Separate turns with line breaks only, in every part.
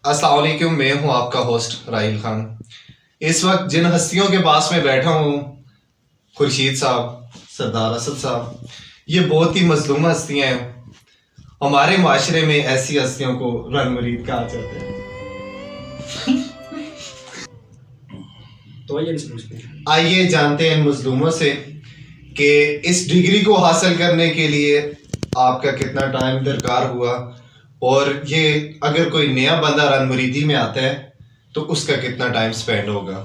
अस्सलाम वालेकुम, मैं हूं आपका होस्ट राहिल खान। इस वक्त जिन हस्तियों के पास में बैठा हूं, खुर्शीद साहब, सरदार असद साहब, ये बहुत ही मजलूम हस्तियां हैं। हमारे माशरे में ऐसी हस्तियों को रन मुरीद कहा जाता है।
तो
आइए जानते हैं इन मजलूमों से कि इस डिग्री को हासिल करने के लिए आपका कितना टाइम दरकार हुआ, और ये अगर कोई नया बंदा रन मुरीदी में आता है तो उसका कितना टाइम स्पेंड होगा।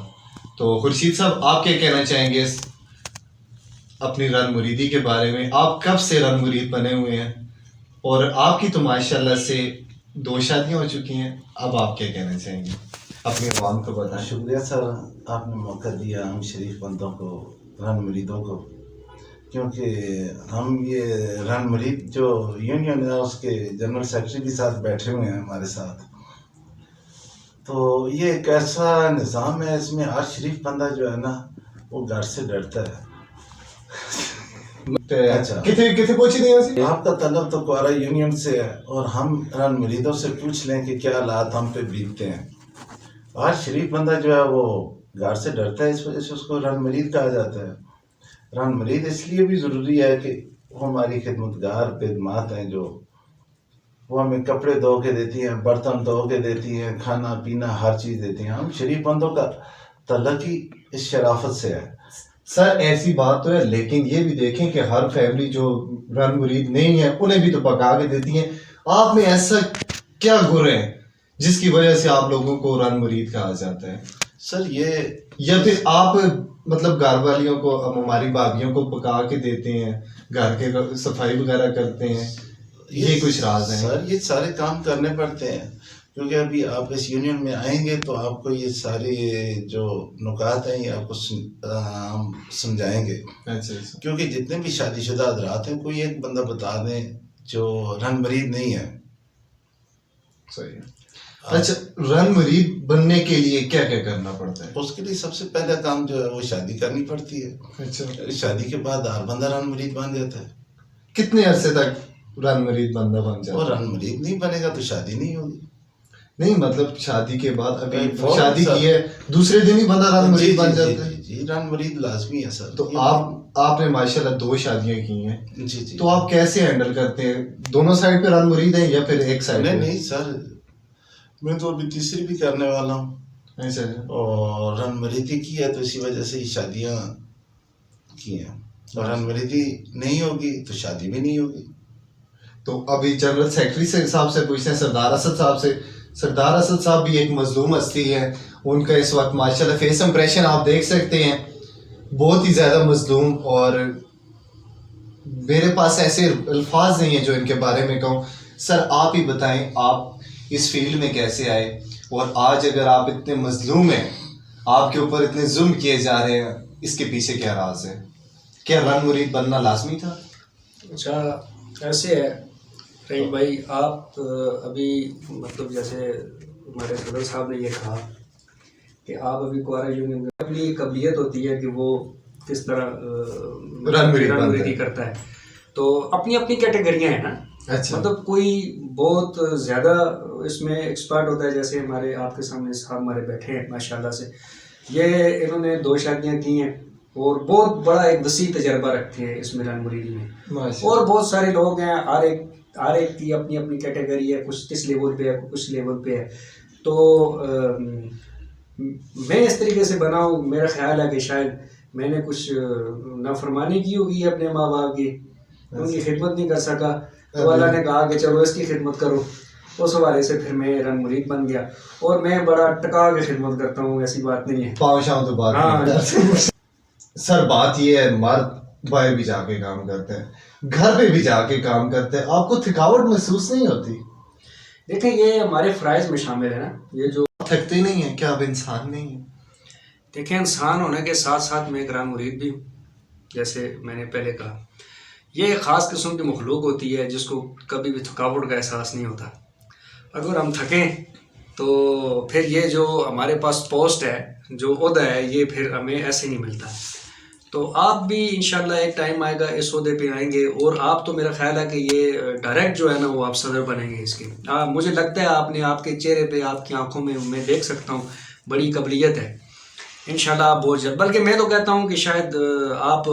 तो खुर्शीद साहब, आप क्या कहना चाहेंगे अपनी रन मुरीदी के बारे में? आप कब से रन मुरीद बने हुए हैं? और आपकी तो माशाल्लाह से 2 शादियां हो चुकी हैं। अब आप क्या कहना चाहेंगे, अपनी अवाम को बताएं।
शुक्रिया सर, आपने मौका दिया हम शरीफ बंदों को, रन मुरीदों को, क्योंकि हम ये रन मुरीद जो यूनियन है उसके जनरल सेक्रेटरी के साथ बैठे हुए हैं हमारे साथ। तो ये एक ऐसा निज़ाम है, इसमें हर शरीफ बंदा जो है ना वो घर से डरता है। अच्छा,
कितने पहुंची थी
आपका तलब तो क्वारा यूनियन से है, और हम रन मुरीदों से पूछ लें कि क्या हालात हम पे बीतते हैं। हर शरीफ बंदा जो है वो घर से डरता है, इस वजह से उसको रन मुरीद कहा जाता है। रन मुरीद इसलिए भी ज़रूरी है कि वो हमारी खिदमतगार खिदमात हैं, जो वो हमें कपड़े धो के देती हैं, बर्तन धो के देती हैं, खाना पीना हर चीज़ देती हैं। हम शरीफ बंदों का तल्लुक ही इस शराफत से है।
सर ऐसी बात तो है, लेकिन ये भी देखें कि हर फैमिली जो रन मुरीद नहीं है उन्हें भी तो पका के देती हैं। आप में ऐसा क्या गुण है जिसकी वजह से आप लोगों को रन मुरीद कहा जाता है?
सर ये,
या फिर आप मतलब घर वालियों को, हमारी भाभियों को पका के देते हैं, घर के सफाई वगैरह करते हैं, ये कुछ राज है?
सर ये सारे काम करने पड़ते हैं, क्योंकि अभी आप इस यूनियन में आएंगे तो आपको ये सारे जो नुकात हैं ये आपको हम समझाएंगे।
अच्छा।
क्योंकि जितने भी शादीशुदा हज़रात हैं, कोई एक बंदा बता दें जो रन मुरीद नहीं है।
सही है। अच्छा, रन मुरीद बनने के लिए क्या क्या करना पड़ता है?
उसके लिए सबसे पहला काम जो है वो शादी करनी पड़ती है।
अच्छा।
शादी के बाद हर बंदा रन मुरीद बन जाता है।
कितने अरसे तक रन मुरीद बंदा बन जाता है?
और रन मुरीद नहीं बनेगा तो शादी नहीं होगी।
नहीं, मतलब शादी के बाद, अभी
फौरन
शादी
सर,
की है, दूसरे दिन ही बंदा रन मुरीद बन जाता है।
जी, रन मुरीद लाजमी है सर।
तो आपने माशाल्लाह 2 शादियां की हैं,
जी जी,
तो आप कैसे हैंडल करते हैं? दोनों साइड पे रन मुरीद हैं या फिर एक साइड?
नहीं सर, मैं तो अभी तीसरी भी करने वाला हूँ।
ऐसा है।
और रन मुरीदी की है तो इसी वजह से ही शादियाँ की हैं, और रन मुरीदी नहीं होगी तो शादी भी नहीं होगी।
तो अभी जनरल सेक्रेटरी से साहब से पूछते हैं, सरदार असद साहब से। सरदार असद साहब भी एक मजलूम हस्ती है, उनका इस वक्त माशाल्लाह फेस इंप्रेशन आप देख सकते हैं, बहुत ही ज़्यादा मजलूम। और मेरे पास ऐसे अल्फाज नहीं है जो इनके बारे में कहूँ। सर आप ही बताएं, आप इस फील्ड में कैसे आए, और आज अगर आप इतने मजलूम हैं, आपके ऊपर इतने जुल्म किए जा रहे हैं, इसके पीछे क्या राज है? क्या रन मुरीद बनना लाजमी था?
अच्छा, ऐसे है रहीम भाई, आप अभी मतलब जैसे हमारे सदर साहब ने ये कहा कि आप अभी क्वारा यूनियन में अपनी कबलियत होती है कि वो किस तरह
रन
मुरीदी करता है। तो अपनी अपनी कैटेगरियाँ हैं ना।
अच्छा।
मतलब कोई बहुत ज़्यादा इसमें एक्सपर्ट होता है, जैसे हमारे आपके सामने साहब हमारे बैठे हैं माशाल्लाह से, ये इन्होंने 2 शादियाँ की हैं और बहुत बड़ा एक वसी तजर्बा रखते हैं इसमें रन मुरीदी में। और बहुत सारे लोग हैं, हर एक की अपनी अपनी कैटेगरी है, कुछ किस लेवल पे है, कुछ लेवल पे है। तो मैं इस तरीके से बना हूँ, मेरा ख्याल है कि शायद मैंने कुछ नाफरमानी की होगी अपने माँ बाप की, उनकी खिदमत नहीं कर सका, तो अल्लाह ने कहा कि चलो इसकी खिदमत करो। उस हवाले से फिर मैं रन मुरीद बन गया, और मैं बड़ा टका के खिदमत करता हूँ, ऐसी बात नहीं है।
पाँव तो बात नहीं। सर बात ये है, मर्द बाहर भी जाके काम करते हैं, घर पे भी जाके काम करते हैं, आपको थकावट महसूस नहीं होती?
देखें, ये हमारे फ़राइज़ में शामिल है ना, ये जो
थकते नहीं है क्या? आप इंसान नहीं है?
देखें, इंसान होने के साथ साथ मैं एक रन मुरीद भी हूँ। जैसे मैंने पहले कहा, ये एक ख़ास किस्म की मखलूक होती है जिसको कभी भी थकावट का एहसास नहीं होता। अगर हम थकें तो फिर ये जो हमारे पास पोस्ट है, जो ओहदा है, ये फिर हमें ऐसे नहीं मिलता। تو آپ بھی انشاءاللہ ایک ٹائم آئے گا اس عہدے پہ آئیں گے، اور آپ تو میرا خیال ہے کہ یہ ڈائریکٹ جو ہے نا وہ آپ صدر بنیں گے اس کے. مجھے لگتا ہے آپ کے چہرے پہ، آپ کی آنکھوں میں دیکھ سکتا ہوں بڑی قابلیت ہے. انشاءاللہ آپ بہت جلد، بلکہ میں تو کہتا ہوں کہ شاید آپ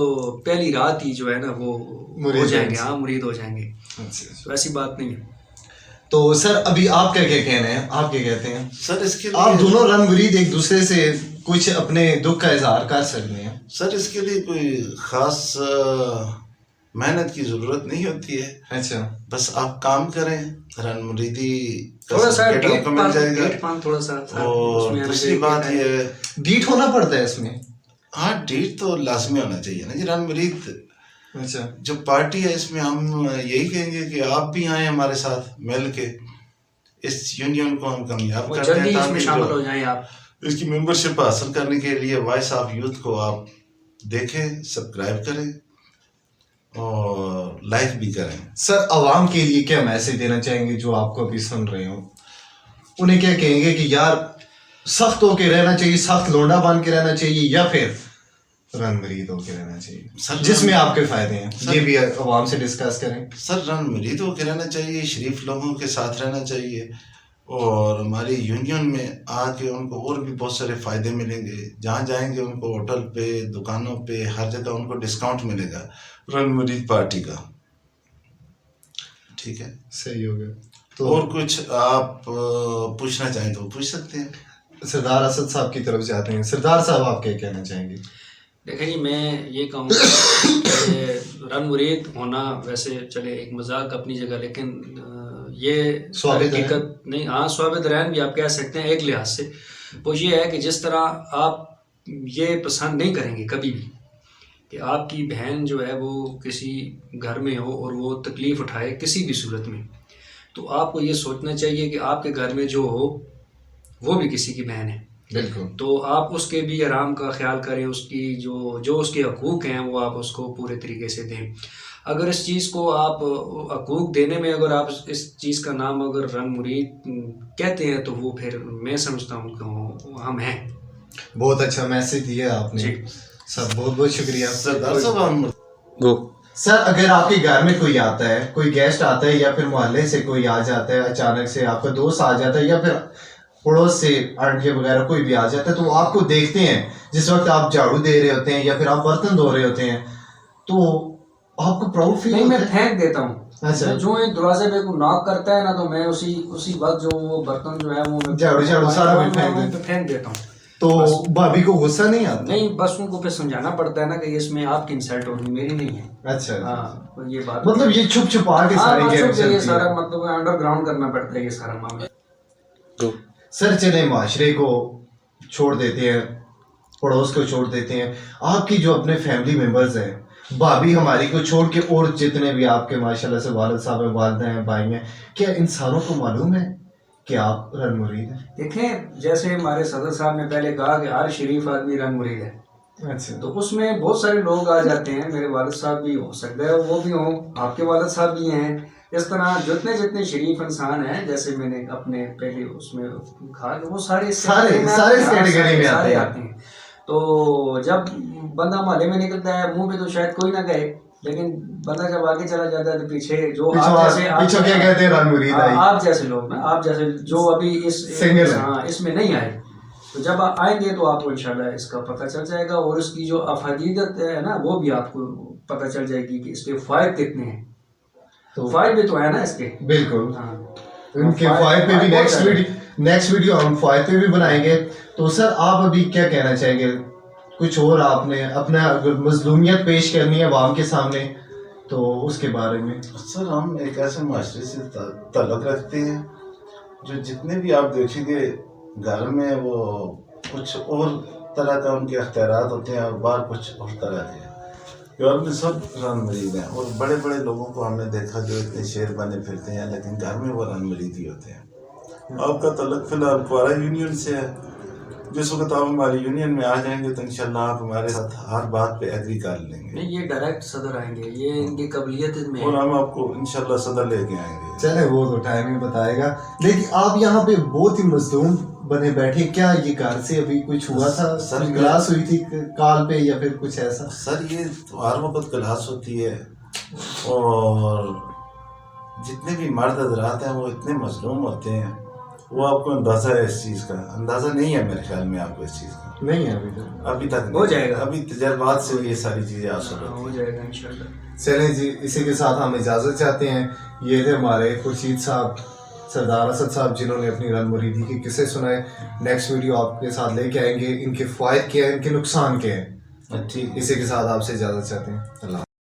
پہلی رات ہی جو ہے نا وہ ہو جائیں گے. مرید ہو جائیں گے. تو ایسی بات نہیں ہے.
تو سر ابھی آپ کیا کہنا ہے، آپ کیا کہتے ہیں
سر اس کے
آپ دونوں رن مرید ایک دوسرے سے کچھ اپنے دکھ کا اظہار کر سکتے ہیں؟
سر اس کے لیے کوئی خاص محنت کی ضرورت نہیں ہوتی ہے.
اچھا،
بس آپ کام کریں، رن مریدی
تھوڑا سا
سرٹیفکیٹ آپ کو مل جائے گا.
ڈیٹ تھوڑا سا
اور دوسری بات یہ ہے،
ڈیٹ ہونا پڑتا ہے اس میں؟
ہاں ڈیٹ تو لازمی ہونا چاہیے نا جی. رن مرید
اچھا،
جو پارٹی ہے اس میں ہم یہی کہیں گے کہ آپ بھی آئیں ہمارے ساتھ مل کے اس یونین کو ہم کامیاب کرتے
جلدی
ہیں،
اس میں
تاکہ
شامل ہو جائیں آپ.
اس کی ممبرشپ حاصل کرنے کے لیے وائس آف یوتھ کو آپ دیکھیں، سبسکرائب کریں اور لائک بھی کریں.
سر عوام کے لیے کیا میسج دینا چاہیں گے جو آپ کو ابھی سن رہے ہوں؟ انہیں کیا کہیں گے کہ یار سخت ہو کے رہنا چاہیے، سخت لونڈا بن کے رہنا چاہیے، یا پھر رن مرید ہو کے رہنا چاہیے جس میں آپ کے فائدے ہیں؟ یہ بھی عوام سے ڈسکس کریں.
سر رن مرید ہو کے رہنا چاہیے، شریف لوگوں کے ساتھ رہنا چاہیے، اور ہماری یونین میں آ کے ان کو اور بھی بہت سارے فائدے ملیں گے. جہاں جائیں گے ان کو ہوٹل پہ، دکانوں پہ، ہر جگہ ان کو ڈسکاؤنٹ ملے گا رن مرید پارٹی کا. ٹھیک ہے،
صحیح ہو گیا. تو
اور کچھ آپ پوچھنا چاہیں تو پوچھ سکتے ہیں.
سردار اسد صاحب کی طرف جاتے ہیں. سردار صاحب آپ کیا کہنا چاہیں گے؟
دیکھیں جی، میں یہ کہوں گا کہ رن مرید ہونا ویسے چلے ایک مذاق اپنی جگہ، لیکن یہ حقیقت نہیں. ہاں، ثابت رہن بھی آپ کہہ سکتے ہیں ایک لحاظ سے. وہ یہ ہے کہ جس طرح آپ یہ پسند نہیں کریں گے کبھی بھی کہ آپ کی بہن جو ہے وہ کسی گھر میں ہو اور وہ تکلیف اٹھائے کسی بھی صورت میں، تو آپ کو یہ سوچنا چاہیے کہ آپ کے گھر میں جو ہو وہ بھی کسی کی بہن ہے.
بالکل.
تو آپ اس کے بھی آرام کا خیال کریں، اس کی جو اس کے حقوق ہیں وہ آپ اس کو پورے طریقے سے دیں. اگر اس چیز کو آپ حقوق دینے میں اگر آپ اس چیز کا نام اگر رن مرید کہتے ہیں تو وہ پھر میں سمجھتا ہوں کہ ہم ہیں.
بہت اچھا میسج دیا آپ نے سر، بہت بہت شکریہ.
سردار صاحب
سر اگر آپ کے گھر میں کوئی آتا ہے، کوئی گیسٹ آتا ہے، یا پھر محلے سے کوئی آ جاتا ہے، اچانک سے آپ کا دوست آ جاتا ہے، یا پھر پڑوس سے آنٹی وغیرہ کوئی بھی آ جاتا ہے، تو آپ کو دیکھتے ہیں جس وقت آپ جھاڑو دے رہے ہوتے ہیں یا پھر آپ برتن دھو رہے ہوتے ہیں، تو آپ کو پراؤڈ فیل
نہیں، میں پھینک دیتا ہوں.
اچھا،
جو ہی دروازے پہ کوئی ناک کرتا ہے نا تو میں اسی وقت جو وہ برتن جو ہے وہ
جھاڑو سارا
پھینک دیتا ہوں.
تو بھابھی کو غصہ نہیں آتا؟
نہیں، بس ان کو پھر سمجھانا پڑتا ہے نا کہ اس میں آپ کی انسلٹ ہوگی، میری نہیں ہے.
اچھا،
ہاں، یہ بات
مطلب یہ چھپ چھپا کے ساری گیم چلتی ہے.
یہ سارا مطلب انڈر گراؤنڈ کرنا پڑتا ہے یہ سارا معاملہ.
سر چلے معاشرے کو چھوڑ دیتے ہیں، پڑوس کو چھوڑ دیتے ہیں، آپ کی جو اپنے فیملی ممبرز ہیں، بھابھی ہماری کو چھوڑ کے اور جتنے بھی آپ کے ماشاءاللہ سے والد صاحب ہیں، والدہ ہیں، بھائی ہیں، کیا انسانوں کو معلوم ہے کہ آپ رن مرید ہیں؟
دیکھیں، جیسے ہمارے صدر صاحب نے پہلے کہا کہ ہر شریف آدمی رن مرید ہے.
اچھا،
تو اس میں بہت سارے لوگ آ جاتے ہیں. میرے والد صاحب بھی ہو سکتا ہے وہ بھی ہوں، آپ کے والد صاحب بھی ہیں. اس طرح جتنے شریف انسان ہیں، جیسے میں نے اپنے پہلے اس میں کہا کہ وہ سارے
کیٹیگری میں
آتے ہیں. تو جب بندہ محلے میں نکلتا ہے منہ پہ تو شاید کوئی نہ کہے، لیکن بندہ جب آگے چلا جاتا ہے تو پیچھے جو آپ جیسے لوگ نا، آپ جیسے جو ابھی اس میں نہیں آئے، تو جب آپ آئیں گے تو آپ کو انشاءاللہ اس کا پتہ چل جائے گا، اور اس کی جو افادیت ہے نا وہ بھی آپ کو پتہ چل جائے گی کہ اس کے فوائد کتنے ہیں. تو فوائد بھی تو ہے نا اس کے.
بالکل، ان کے فوائد پہ بھی نیکسٹ ویڈیو ہم فوائد پہ بھی بنائیں گے. تو سر آپ ابھی کیا کہنا چاہیں گے؟ کچھ اور آپ نے اپنا مظلومیت پیش کرنی ہے عوام کے سامنے تو اس کے بارے میں؟
سر ہم ایک ایسے معاشرے سے تعلق رکھتے ہیں جو جتنے بھی آپ دیکھیں گے گھر میں وہ کچھ اور طرح کا ان کے اختیارات ہوتے ہیں اور باہر کچھ اور طرح کے. گھر میں سب رن مرید ہیں، اور بڑے بڑے لوگوں کو ہم نے دیکھا جو اتنے شیر بنے پھرتے ہیں لیکن گھر میں وہ رن مرید ہی ہوتے ہیں. آپ کا تعلق فی الحال کوارا یونین سے ہے، जिस वक्त आप हमारी यूनियन में आ जाएंगे तो इंशाल्लाह आप हमारे साथ हर बात पे एग्री कर लेंगे
नहीं, ये डायरेक्ट सदर आएंगे, ये इनकी काबिलियत में
और
है।
हम आपको इंशाल्लाह सदर लेके आएंगे।
चले वो तो टाइम ही बताएगा। लेकिन आप यहाँ पे बहुत ही मजलूम बने बैठे, क्या ये घर से अभी कुछ हुआ था?
सर,
क्लास हुई थी काल पे या फिर कुछ ऐसा?
सर ये तो हर वक्त क्लास होती है और जितने भी मर्द हजरात हैं वो इतने मजलूम होते हैं, वो आपको अंदाज़ा है इस चीज़ का? अंदाज़ा नहीं है मेरे ख्याल में आपको इस चीज़ का।
नहीं है अभी
तक
हो जाएगा।
अभी तजर्बात से ये सारी चीज़ें हासिल होती
हो
हैं।
जाएगा इंशाल्लाह।
चलें जी, इसी के साथ हम इजाज़त चाहते हैं। ये थे हमारे खुर्शीद साहब, सरदार असद साहब, जिन्होंने अपनी रन मुरीदी के किस्से सुनाए। नेक्स्ट वीडियो आपके साथ लेके आएंगे, इनके फ़ायदे क्या हैं, इनके नुकसान क्या हैं।
ठीक है।
इसी के साथ आपसे इजाज़त चाहते हैं। अल्लाह।